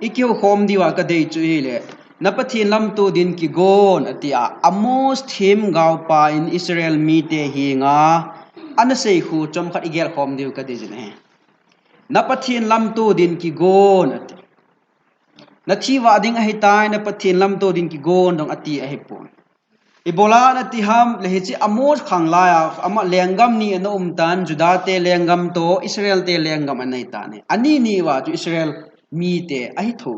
ikyo hom diwa ka dei chu hi le na Pathen Lamtodin Kigon atia Amos thim gau pa in Israel mi te hi nga ana sei khu chom khat igel hom diu ka dei jine na Pathen Lamtodin Kigon ati na chiwa ding a hitai na Pathen Lamtodin Kigon dong ati a hepon ibola na ti ham le hi Amos khang la ya ama lengam ni na tan Juda te lengam to Israel te lengam anai ta ne ani ni wa ju Israel mi te a hi tho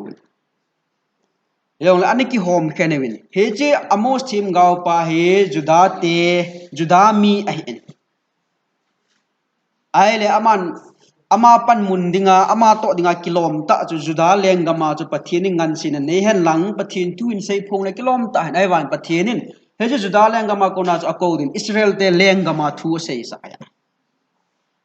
Yung la ani ki home kenewin. Heje Amos thim gau pa he Juda mi ahin. Ai le ama pan mundinga ama to dinga kilom ta chu Juda lengama chu Pathen ngan sin ne hen lang Pathen tu in sei phong le kilom ta ai wan Pathenin. Heje Juda lengama ko na chu akodin Israel te lengama thu sei sa ya.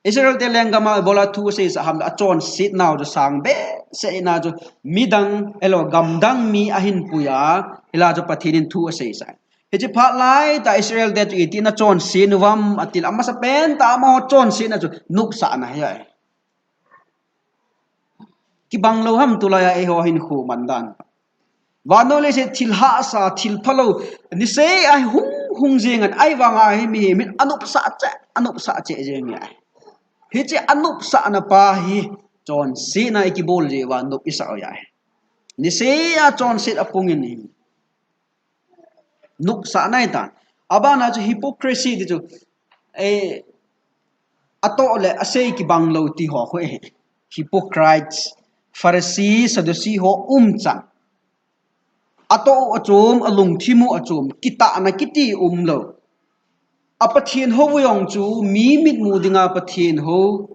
Israel te lengama bola thu sei sa ham achon sit now jo sang be sei na jo midang elo gamdang mi ahin puya ila jo Pathenin thu sei sa heji phat lai ta Israel te chu itina chon sin wam atil ama sa pen ta ma chon sin na jo nuk sa na ya ki banglo ham tulaya e ho hin khu mandan wanole se thilha sa thilphalo ni sei ai hung jengan ai wanga hi mi min anup sa che jeng ya Hichi anup sa na pa hi John si na ikibol je wa nup isa o yai. Ni si a John sit apungin ni. Nup sa na ita. Aba na ju hypocrisy di ju ato le asay ki banglo ti ho ko hypocrites Pharisee Sadducee ho chan. Ato achum alung thimu achum kita na kiti lo. Pathen ho wuyong chu mi mit mu dinga Pathen ho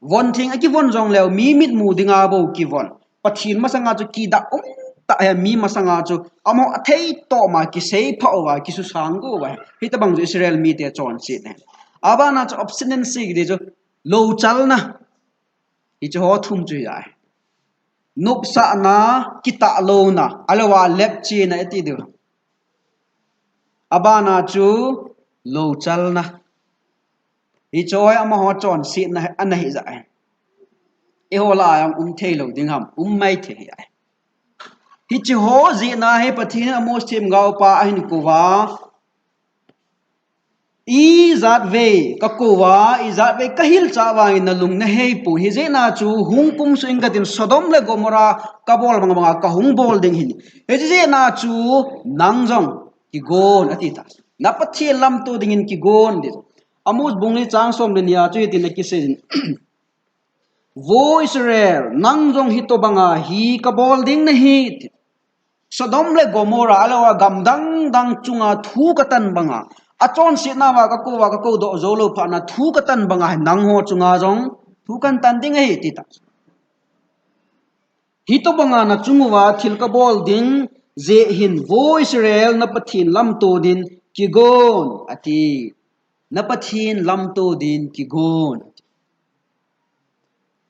one thing aki one jong leo mi mit mu dinga bo ki one Pathen masanga chu ki da ta ya mi masanga chu amo athei to ma ki sei pha wa ki su sang go wa hita bang ju Israel mi te chon si ne aba na chu obstinacy de jo lo chal na hi chu ho thum chu ya nup sa na kita lo na alawa lep chi na eti de aba na chu lo chal na hi choi ama ho chon si na an hi za e ho la yang thei lo ding ham mai the hi hi chi ho zi na he Pathen Amos thim gau pa ahin ko wa i zat ve ka ko wa i zat ve ka hil cha wa in lung na he pu hi ze na chu hung pum su ing ka tin Sodom le Gomora ka bol bang ka hung bol ding hi he ze na chu nang jong ki gon ati ta na Pathen Lamtodin Kigon de Amos bungli chang som le nia chu tin ki se vo Israel nang jong hito banga hi ka bol ding na hi Sodom le Gomora alawa gamdang dang chunga thu ka tan banga achon si na wa ka ko do zolo pha na thu ka tan banga nang ho chunga jong thu kan tan ding hi ti ta hito banga na chungwa thil ka bol ding je hin vo Israel na Pathen Lamtodin Kigon ati na Pathen Lamtodin Kigon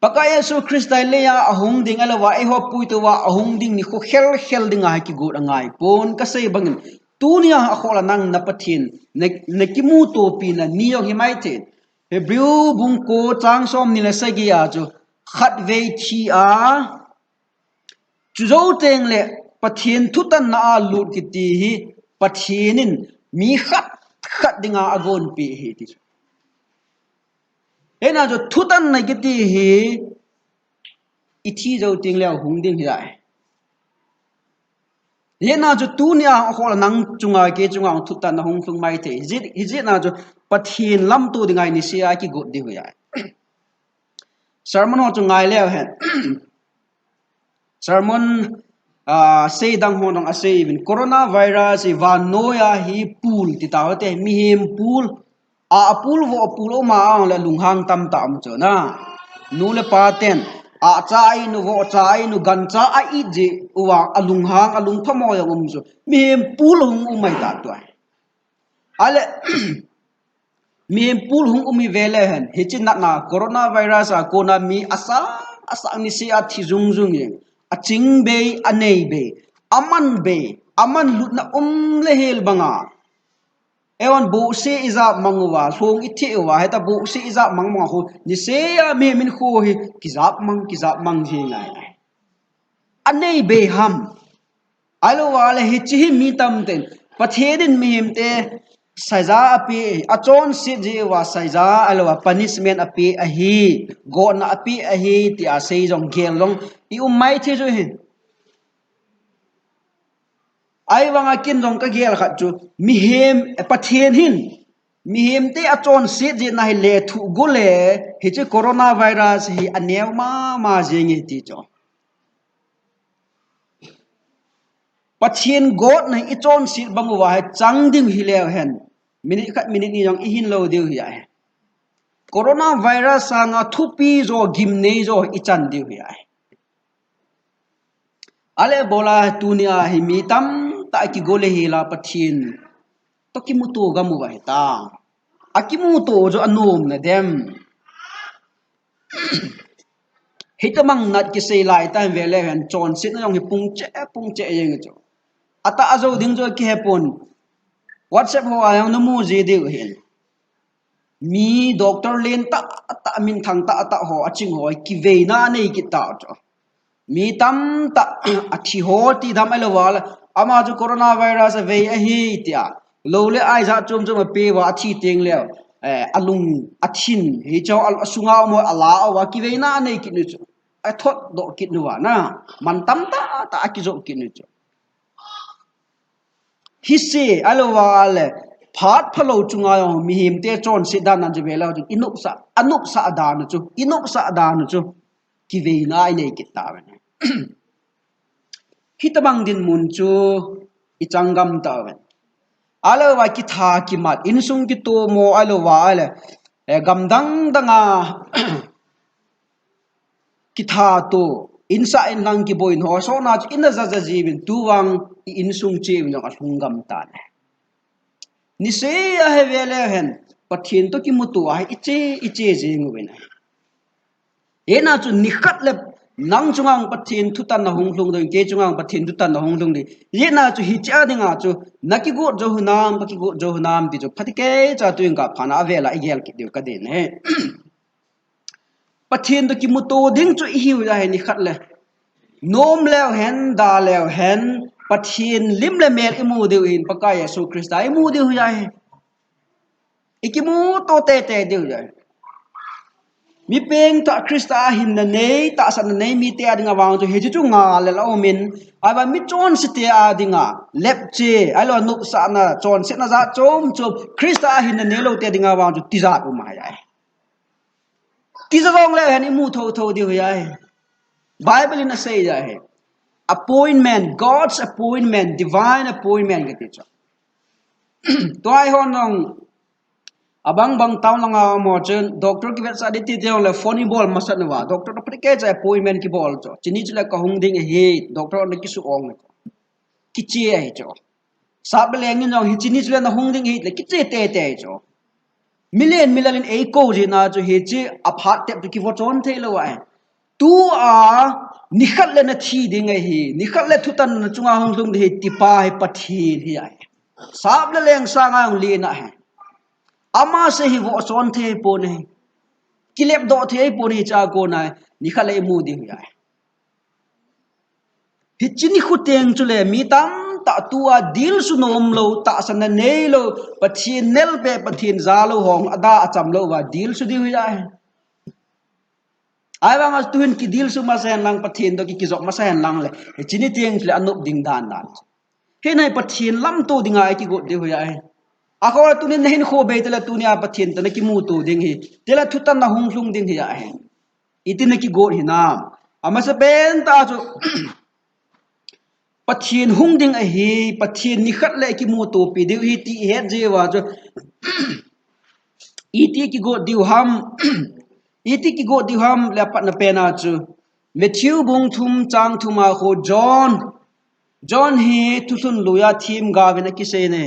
Pakaya su Kristai leya ahung ding alawa e ho puito wa ahung ding ni ko hel ding a ki gut angai pon ka sei bangin tunia akhola nang na Pathen ne kimu to pi na niyo hi mai the Hebrew bung ko chang som ni la sagi a chu khat ve thi a chu zo teng le Pathen thutan na a lut ki ti hi Pathenin mi khat dinga agon pi hi ti ena jo thutan na ki ti hi ithi zo ting le hung ding hi dai ena jo tunia khol nang chunga ke chunga thutan na hung phung mai the hi na jo Pathen Lamtodin ngai ni sia ki god di hu ya sermon ho chungai le hen sermon sei dang ho dang asei bin coronavirus i van noya hi pool ti tawte mi hem pool a pool vo pool o ma ang le lunghang tam tam cho na nu le paten a chai nu vo chai nu gan cha a i je uwa alunghang alung phamo ya so mi hem pool hung umai ta to ale mi hem pool hung umi vele hen hichin na coronavirus a kona mi asa ni si a thi jung ye aching be anei be aman lut na le hel banga ewan bu se iza mangwa song ithi wa heta bu se iza mangma ho ni se ya me min kho hi kizap mang ji ngai anei be ham alo wale hi chi mi tam ten pathedin mi him te saiza api achon si ji wa saiza alo wa punishment api a hi go na api a hi ti a sei jong gel long I mai the jo hin ai wanga kin jong ka gel khat chu mi hem pathen hin mi hem te achon si ji na hi le thu go le hi chi coronavirus hi anew ma jeng ti cho pathian god na ichon sit bangu wa chang ding hi lew hen minute khat minute ni jong I hin lo deu hi ai coronavirus anga thupi zo gimne zo ichan deu hi ai ale bola tunia hi mi tam ta ki gole hi la pathian to ki mutu ga mu wa ta akimu to zo anom na dem hitamang nat ki sei lai tan vele hen chon sit na jong hi pung che yeng cho ata azo ding jo ki hepon WhatsApp ho ayang namu je de hin mi doctor len ta min thang ta ho aching ho ki ve na nei ki ta cho mi tam ta athi ho ti dam alo wal ama ju coronavirus ve a hi tia lo le ai za chum chum pe wa athi teng le alung athin hi cho al sunga mo ala wa ki ve na nei ki nu cho ai thot do ki nu wa na man tam ta ki zo ki nu cho hisse alo wale phat phalo chunga yo mi him te chon si dan nan je vela ju anup sa da nu chu ki ve na ai nei ki ta wen hitabang din mun chu I changam ta wen alo wa ki tha ki mat insung ki to mo alo wa ale gamdang danga ki tha to insa in lang ki boin ho so na in za jibin tuwang insung che no asungam ta ne ni se a he vele hen pathin to ki mutu a iche jing win ena chu ni khat le nang chungang pathin thutan na honglung dong ke chungang pathin thutan na honglung di yena chu hi cha dinga chu naki go jo hunam paki go jo hunam di chu phatike cha tuing ka phana vela igel ki deu ka de ne pathin to ki mutu ding chu hi wa he ni khat le nom leo hen da leo hen pathin lim le mel imu deu in pakai Yesu Krista imu deu ya he ikimu to te deu ya mi peng ta Krista hin na nei ta san na nei mi te adinga wang chu he chu nga le la omin aba mi chon si te adinga lepche alo nu sa na chon se na za chom Krista hin na nei lo te adinga wang chu ti za u ma ya ti za wang le hen imu tho deu ya Bible in a say ya hai appointment God's appointment divine appointment ke teacher to ai hon nong abang bang taw langa mo chen doctor ki website ti te le phone ball masan wa doctor to prike ja appointment ki ball cho chini chila ka hung ding he doctor ne ki su ong ki che ai cho sab le ngin no hi chini chila na hung ding he le ki che te cho million e ko ji na cho he chi aphat te ki vo chon the lo wa tu a nikhat le na thi ding hi nikhat le thutan na chunga hong lung hi tipa hi pathi hi ai sab le leng sa nga li na hai ama se hi vo chon the po ne kilep do the po ni cha ko na nikhat le mu ding ai hi chini khu teng chu le mi tam ta tua dil su nom lo ta san na nei lo pathi nel pe pathin za lo hong ada acham lo wa dil su di hui ai ai bang as tuin ki dil su ma sen lang pathin do ki jok ma sen lang le chini tieng le anup ding dan he nai pathin lam to dinga ai ki go de hoya ai akor tunin hin kho be tela tunia pathin ta ki mu to ding hi tela thutan na hung hlung ding hi ai itin ki go hi nam ama se ben ta chu pathin hung ding a hi pathin ni khat le ki mu to pi de hi ti het je wa chu iti ki go diu ham iti ki go di ham la pat na pena chu Matthew bung thum chang thuma kho John hi thusun luya thim ga vena ki se ne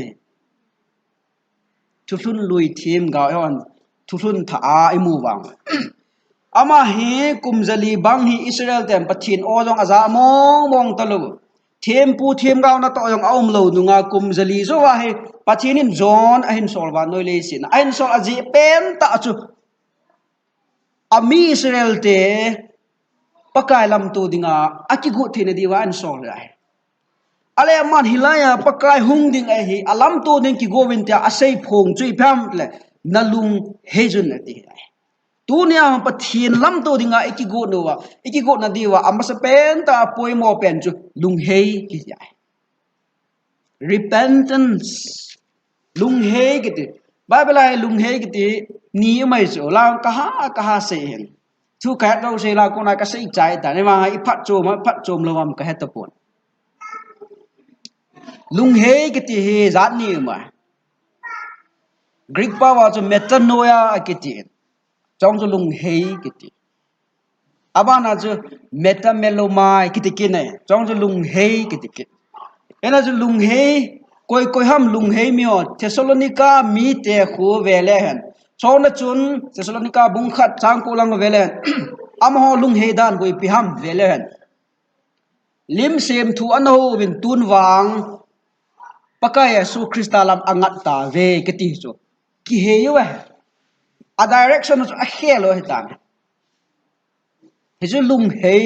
thusun lui thim ga on thusun tha a imu wang ama hi kumjali bang hi Israel tem pathin ojong aza mong talu thempu them ga na to yong aum lo nunga kumjali zo wa hi pathinin John ahin solwa noi le sin ahin sol aji pen ta chu ami Israel te pakai lam tu dinga akigu thine diwa an song rai ale man hilaya pakai hung ding ai hi alam tu ding ki govin tia asei phong chui pham le nalung hejun ati tunia pathin lam tu dinga ikigu nowa ikigu na diwa amasa pen ta poimo pen chu lung hei ki jai repentance lung hei ki Bible ai lung hei ki ni mai so la kaha se hen thu ka ro se la ko na ka sei chai ta ne ma i phat chom lawam ka het pon lung hei ki ti he zat ni ma Greek pa wa chu metanoia ki ti trong chu lung hei ki ti abana chu metamelomai ki ti ki ne trong chu lung hei ki ti ki ena chu lung hei koi ham lung hei mio Thessalonica mi te khu vele hen chona chun Thessalonica bung khat chang ko lang vele amho lung hei dan boi pi ham vele hen lim sem thu anho win tun wang pakaya su kristalam angat ta ve ke ti chu ki he yo a direction chu a helo hetan he chu lung hei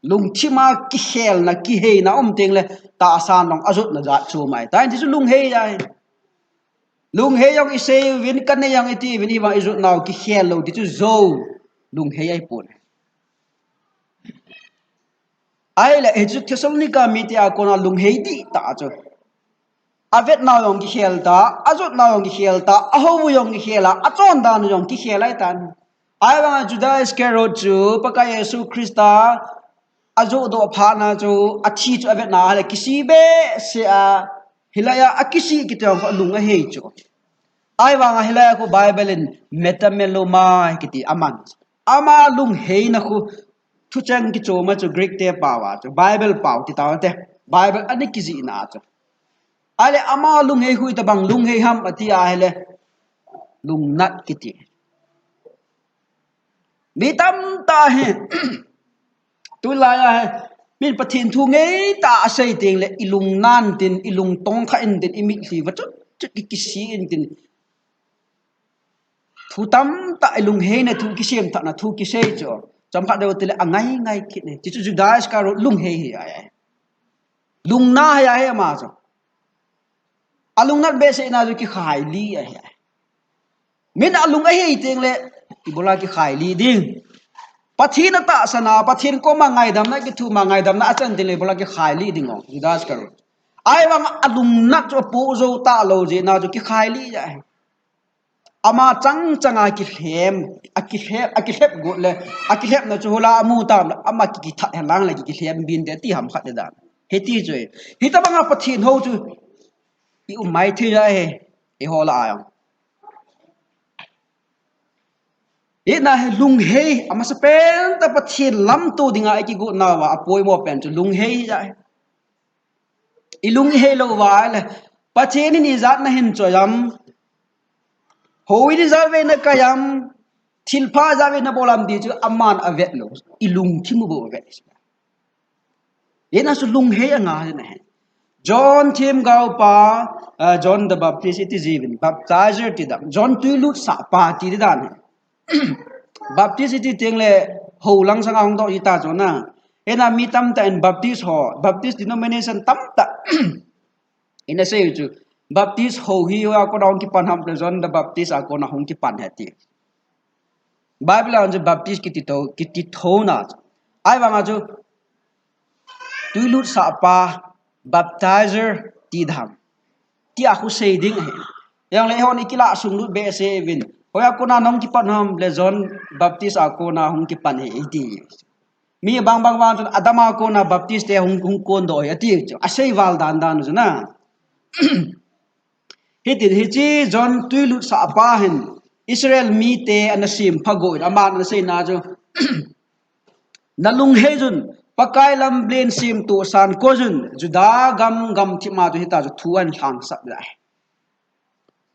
lung chima ki hel na ki hei na teng le ta san long azut na za chu mai ta ji chu lung hei ya lung hei yong i se win kan ne yang iti win i wa izut naw ki hel lo ti chu zo lung hei ai pon ai la he chu Thessalonica mi ti a kona lung hei ti ta chu avet naw yong ki hel ta azut naw yong ki hel ta aho yong ki hela achon dan yong ki helai tan ai wa Judas Iscariot chu paka Yesu Krista azo do phana chu athi chu avet na le kisi be se a hilaya akisi ki tong lunga hei chu ai wa hilaya ko Bible in metameloma ki ti aman ama lung hei na khu thu chang ki choma chu Greek te pawa chu Bible paw ti taw te Bible ani ki ji na chu ale ama lung hei hui ta bang lung hei ham ati a hele lung nat ki ti mi tam ta he tu la ya he min pathin thu ngei ta sei ting le ilung nan tin ilung tong kha in tin imi hli wa chu ki si in tin thu tam ta ilung hei na thu ki sem ta na thu ki sei cho cham kha de tele angai ki ne chi chu Judas ka ro lung hei hi ai lung na ya he ma cho alung nat be se na ju ki khai li ai min alung a hei ting le ibola ki khai li ding pathin ta sana pathin ko ma ngai dam na ki thu ma ngai dam na achan dile bola ki khai li ding ong Judas karo ai wang alung nat cho pu zo ta lo je na ju ki khai li ja ama changa ki hem aki hep go le aki hep na chu hola mu ta ama ki tha lang la ki hem bin de ti ham khat de dan he ti joi hi ta banga pathin ho chu i mai thi ja he e hola ayang ina lung hei ama se pen ta pathin lam tu dinga ki gu na wa apoi mo pen chu lung hei ja i lung hei lo wa le pathin ni zat na hin choyam hoi ni za ve na kayam thilpha za ve na bolam di chu aman avet lo i lung thimu bo ve ina su lung hei anga na John Tim Gao pa John the Baptist it is even baptizer ti dam John tuilut sa pa ti dan Baptist iti tengle ho lang sang ang do ita chona ena mi tam ta en Baptist denomination tam ta ina say chu Baptist ho hi wa ko dong ki pan ham John the Baptist a ko na hong ki pan hati Bible ang Baptist ki ti tho na ai wa nga chu tuilut sa pa baptizer ti dham ti a khu sei ding he yang le hon ikila sunglut be se win hoya ko na nong ki pan ham le John Baptist a ko na hong ki pan he ti mi bang adama ko na Baptist te hong kon do ya ti a sei wal dan ju na he chi John tuilut sa pa hen Israel mi te anasim phago aman na sei na jo nalung he jun pakai lam blen sim tu san ko jun juda gam thi ma tu hita ju thuan hang sap lai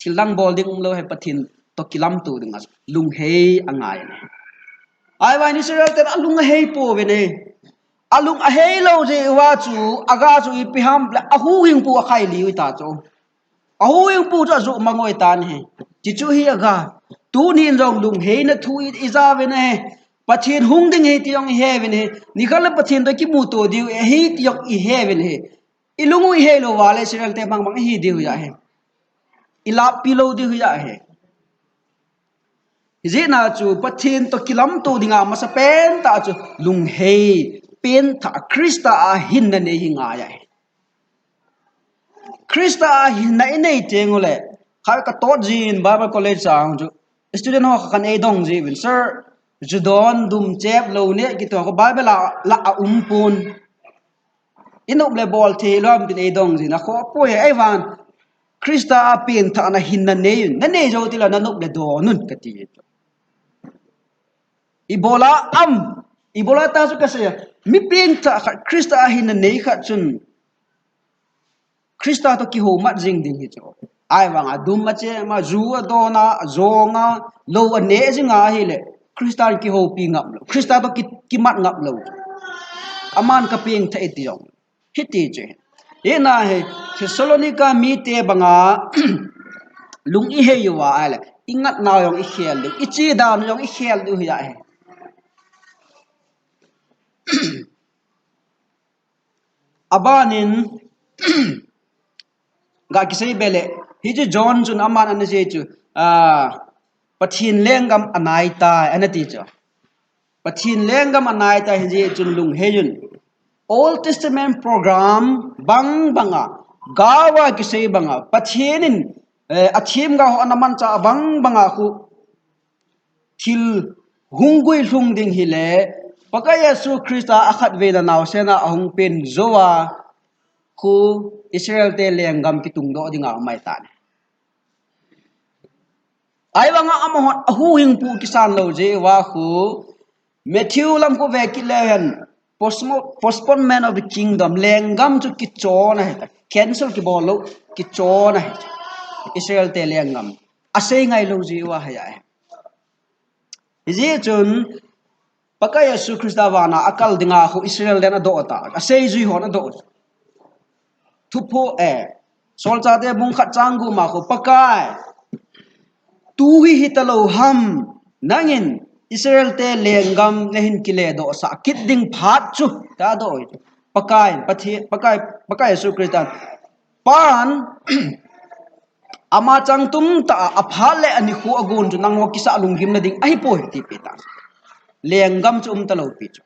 thilang bolding lo he pathin to kilam tu ding lung hei angai ai wa ni Israel te alung hei po ve ne alung a hei lo je wa chu aga chu i piham ahu hing pu khai li ta chu ahu hing pu chu zu mangoi tan he chi chu hi aga tu nin jong lung hei na thu i za ve ne Pathin hung ding he tiong I heaven he nikala pathin to ki mu to diu he tiok I heaven he ilungu he lo wale siral te bang hi diu ya he ilap pilo diu ya he zina chu pathin to kilam to dinga masapen ta chu lung he pen tha Krista a hin na ne hinga ya he Krista a hin na inei tengole khai ka to jin Bible college sang chu student ho kan e dong ji win sir judon dum chep lo ne ki to ko Bible la pon inop le bol the lam bin e dong ji na kho po he ai van Krista a pen tha na hin na ne jo ti la na nop le do nun ka ti Ibola ta su ka se mi pen tha Krista a hin na ne kha chun Krista to ki ho mat jing ding hi cho ai wang adum ma che ma zu adona zonga lo ane jinga hi le Krista ki ho pi ngap lo Krista to ki mat ngap lo aman ka ping tha etiong hiti che e na he Thessalonica mi te banga lung I he yuwa ale ingat na yong I khel lu I chi da yong I khel lu ya he abanin ga kisai bele hiji John chun aman an je chu pathin lengam anai ta anati chu pathin lengam anai ta hiji chun lung hejun Old Testament program banga gawa kisai banga pathinin athim ga anaman cha banga khu thil hungui hlung ding hile paka Yesu Krista akhat ve na naw sena ahung pen zowa khu Israel te lengam ki tung do dinga mai tan ai wanga amon ahu hing pu kisan lo je wa khu Matthew lam ko ve ki lehen postponement of the kingdom lengam chu ki chona he cancel ki bolo ki chona he Israel te lengam ase ngai lo je wa ha ya je chun paka Yesu Krista wana akal dinga khu Israel dena do ta ase ji ho na do thupo sol cha de bung khat changgu ma ko pakai tu hi hitalo ham nangin Israel te lengam lehin kile do sa kit ding phat chu ta do pakai Yesu Kristan pan ama chang tum ta aphale ani khu agun chu nangwa kisa lungim na ding ai po ti pita lengam chu talo pi chu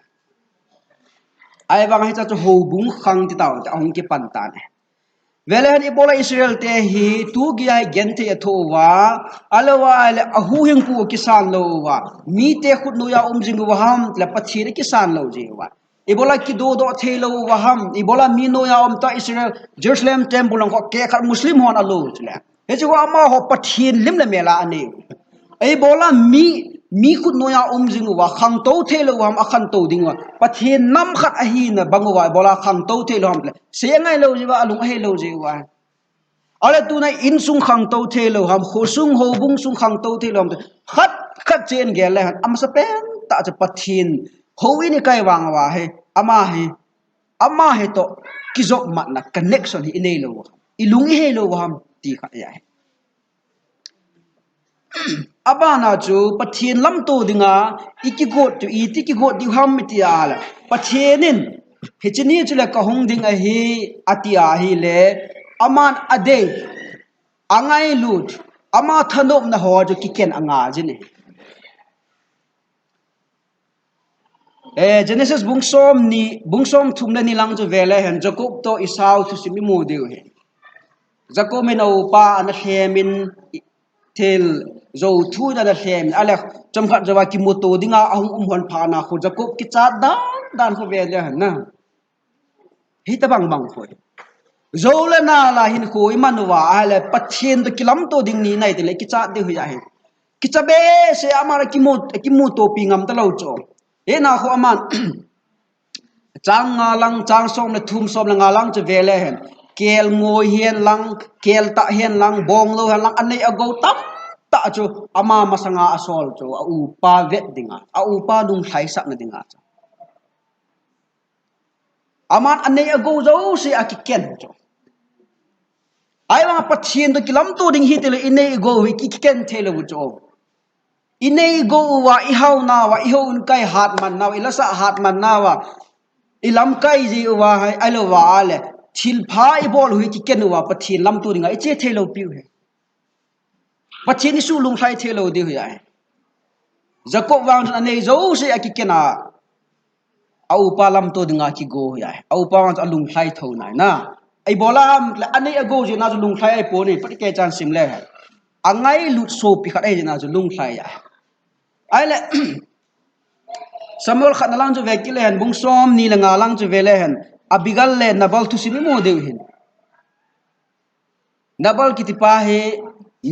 ai wang hi cha chu ho bung khang ti taw ta ong ki pan ta ne Velen ibola Israel te hi tu gi gente athowa alawa ale ahu hing pu kisan lo wa mi te khut no ya jing wa ham la pathire kisan lo je wa ibola ki do thelo wa ham ibola mi no ya ta Israel Jerusalem temple ko ke khat muslim hon alo chla he ji wa ma ho pathin lim la mela ane ibola mi khut no ya jing wa khang to thelo wa ham akhan to ding wa pathin nam khat a hi na bangwa ibola khang to thelo ham se ngai lo ji wa alung he lo je wa ale tu na in sung khang to thelo ham khosung ho bung sung khang to thelo ham khat chen gel le am sa pen ta cha pathin ho ini kai wang wa he ama he to kizok mat na connection hi nei lo ilung he lo ham ti kha ya abana chu pathin lam to dinga ikigot tu itikigot di ham ti ala pathinin hichini chule ka hung dinga hi atia hi le aman ade angai lut ama thanop na ho ju kiken anga jine Genesis bungsom thumna ni lang ju vele han Jacob to Esau thu simi mo deu he Jacob men au pa an hemin tel zo thu na da hem ale chom khat jawa ki moto dinga ahum hon pha na khu Jacob ki cha dan khu vele han na hi ta bang khoi zo la na la hin khu imanwa ale pathin to kilam to ding ni nai te le ki cha de hu ya he ki cha be se amara ki mo to pi ngam ta lo cho e na khu aman chang nga lang chang som na thum som la nga lang che vele hen kel ngoi hian lang kel ta hian lang bong lo han lang anei ago tam ta chu ama masanga asol chu a u pa vet dinga a u pa dung thai sak na dinga aman anei ago zo si akiken chu ai wa pathin to kilam to ding hi tele inei go hi ki ken thele bu chu inei go wa ihau na wa ihau kai hat man na ilasa hat man na wa ilam kai ji wa hai alo wa ale thil pha I bol hui ki ken wa Pathen Lamtodin ga iche thelo piu he Pathen su lung sai thelo de hu ya Jacob wang anei zo se akikena au pa Lamtodin ga ki go ya au pa wang alung sai tho nai na ai bola anei ago je na lung sai ai po ni pati ke chan sim le angai lut so pi khat ai na lung sai ya ai le Samuel khat na lang jo vek le han bung som ni la nga lang jo vele han abigal le nabal tu simi mo de hin nabal ki ti pa he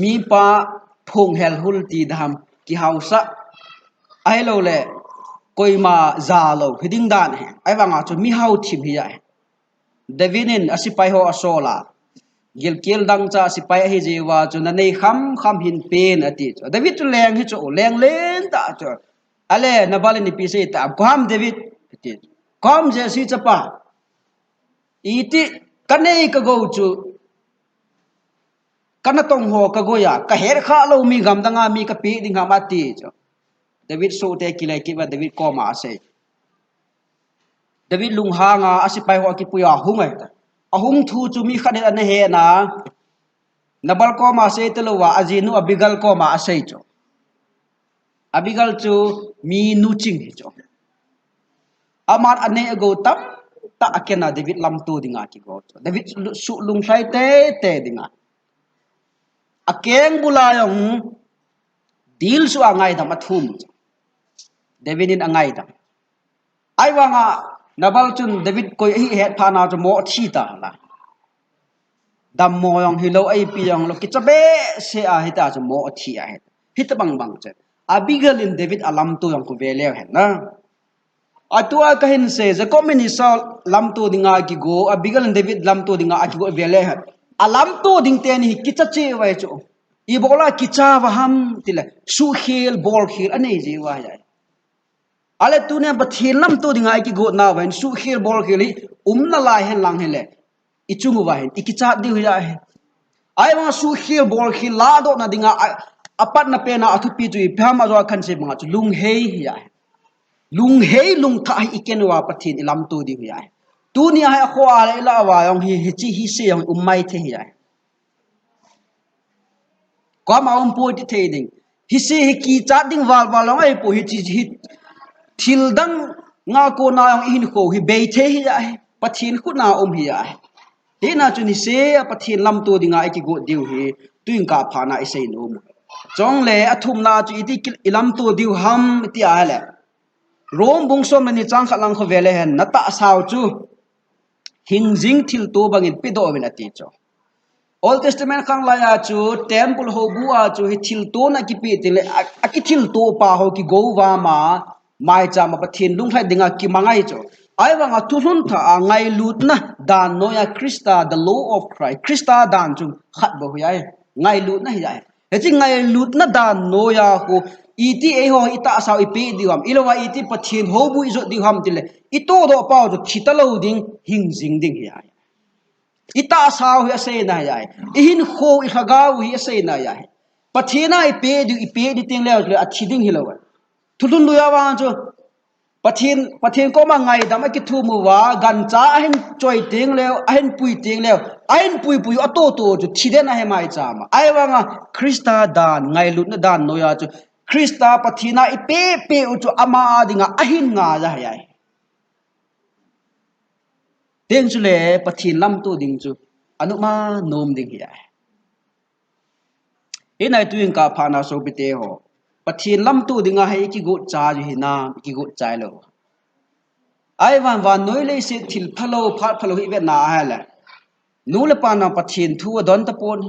mi pa phong hel hul ti dham ki hausa ai lo le koi ma za lo hiding dan he ai wanga chu mi hau thim hi ya Davinin asipai ho asola gil kil dang cha asipai hi jewa chu na nei kham hin pen ati David chu leng hi chu leng len ta chu ale nabal ni pi se ta kam David ati kam je si chapa iti kanei ka go chu kana tong ho ka go ya ka her kha lo mi gam danga mi ka pi ding ha ma ti chu David so te kilai ki ba David ko ma se David lung ha nga asipai ho ki puya hungai ta ahung thu chu mi khane an he na nabal ko ma se te lo wa ajinu abigal ko ma asai chu abigal chu mi nu ching hi chu amat ane ago tam ta akena David Lamtodin ki go chu David su lung sai te dinga akeng bulayong deal su angai da mathum David in angai da ai wanga nabal chun David koi hi het phana chu mo thi ta la dam mo yong hilo ai pi yong lo ki chabe se a hita chu mo thi a het hit bang che abigal in David alam to yong ku vele het na atua ka hin se je komini sol lam to dinga ki go abigal in David lam to dinga ki go vele het alam to ding te ni ki cha che wai chu I bola ki cha wa ham tila su khil bol khil anei je wa ya ale tu ne Pathen Lamtodin ki go na wen su khil bol khil na la hen lang hele ichungu wa hen ikicha di hu ya he ai wa su khil bol khil la do na dinga apat na pe na athu pi tu phama zo khan se ma chu lung hei ya lung hei lung tha hi iken wa Pathen Lamtodin hu ya tu ni ha kho ale la wa yong hi chi hi se yong mai the ya ko ma po ti the ding hi se hi ki cha ding wal long ai po hi chi hi thil dang nga ko na yang in ko hi be the hi ya Pathen khu na hi ya he na chu ni se Pathen Lamtodin ki go diu hi tuing ka phana I sei no chong le athum na chu iti ilam to diu ham ti a le rom bung som ni chang khalang kho vele hen na ta saw chu hingjing thil to bangin pi do wen ati cho Old Testament khang la ya chu temple ho bu a chu hi thil to na ki pi ti le a ki thil to pa ho ki go wa ma mai cha ma Pathen lung khai dinga ki mangai cho ai wanga tu hun tha ngai lut na dan no ya Krista the law of Christ Krista dan chu khat bo ya ngai lut na ya he chi ngai lut na dan no ya ko iti e ho ita saw ipi diwam ilowa iti Pathen ho bu izo diwam tile ito do pa jo thitalo ding hingjing ding ya ita saw hi ase na ya ihin kho I khagaw hi ase na ya Pathena ipe di ting le a thiding hilowa thulun lu ya wa jo Pathen ko ma ngai dam ki thu mu wa gan cha hin choi ting le hin pui ting le hin pui ato to ju thiden a he mai cha ma ai wa nga Krista dan ngai lut na dan no ya chu Krista Pathena ipe pe u chu ama dinga ahin nga ja ya ten chu le Pathen Lamtodin chu anuma nom ding ya inai tuing ka phana so bite ho Pathen Lamtodin hai ki go cha ju hina ki go chai lo ai wan noi le se thil phalo phat phalo hi ve na ha la nu le pa na Pathen thu don ta pon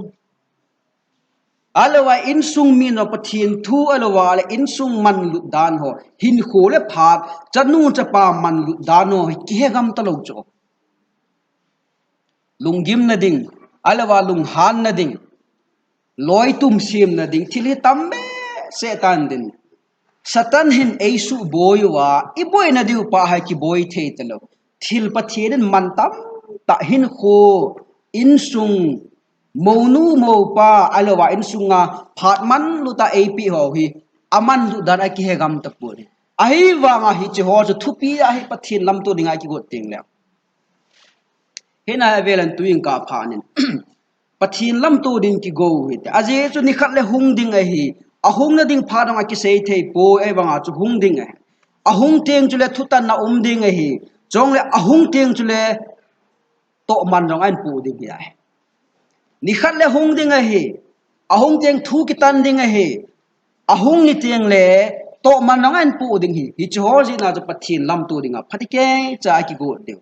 alowa in sung mi no Pathen thu alowa le in sung man lu dan ho hin kho le phat chanu cha pa man lu dan ho ki he gam ta lo cho lungim na ding alowa lung han na ding loi tum sim na ding thili tambe setan din satan hin eisu boywa iboy na diu pa ha ki boy the telo thil Pathen man tam ta hin kho in sung monu mo pa alowa in sunga phat man luta ap ho hi aman lu dan ai ki hegam tapur ai wanga hi chi ho chu thupi ai pathin lam to dinga ki got ting le hena avelan tuing ka phanin pathin lam to din ki go hi aje chu ni khat le hung ding a hi ahung na ding pha dang ki sei thei po ai wanga chu hung ding a ahung teng chu le thutan na ding a hi chong le ahung teng chu le to man rong an pu ding hi ai ni khat le hung ding a hi ahung teng thu ki tan ding a hi ahung ni teng le to man rong an pu ding hi hi chu ho ji na chu pathin lam to ding a phatike cha ki go de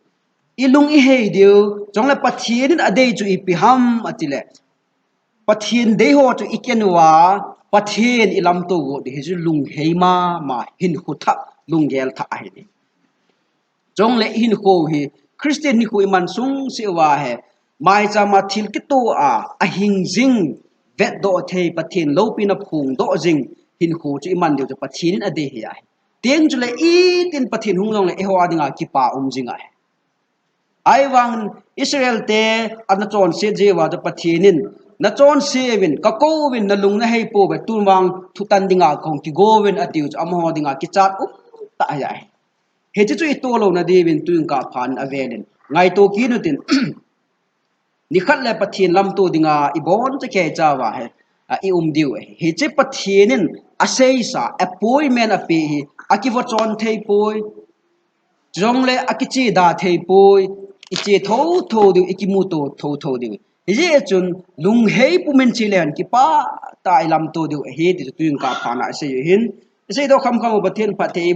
ilung I hei deu chong le pathin adei chu I pi ham atile pathin dei ho chu ikenwa pathin ilam to go de ju lung heima ma hin khutha lung gel tha ai ni chong le hin ko hi christian ni ko iman sung se wa he mai cha ma thil ki to a hing jing vet do thei pathin lo pin a phung do jing hin ko chu iman de chu pathin ade hi ai teng chu le I tin pathin hung long le e ho adinga ki pa jing ai ai wang Israel te an chon se je wa to pathinin na chon sevin ka ko win na lung na hei po be tu wang thutan dinga kong ki go win atiu amho dinga ki chat up ta ai he chu I to lo na de win tuing ka phan avelin ngai to ki nu tin ni khat le pathin lam to dinga I bon che ke cha wa he I diu he che pathinin asei sa appointment a pe hi akivo chon thei poi jong le akichi da thei poi ichi tho tho du ikimu to tho tho du je chun lung hei pumen chilen ki pa tai lam to du he ti tuing ka phana se hin se do kham kham ba then pha thei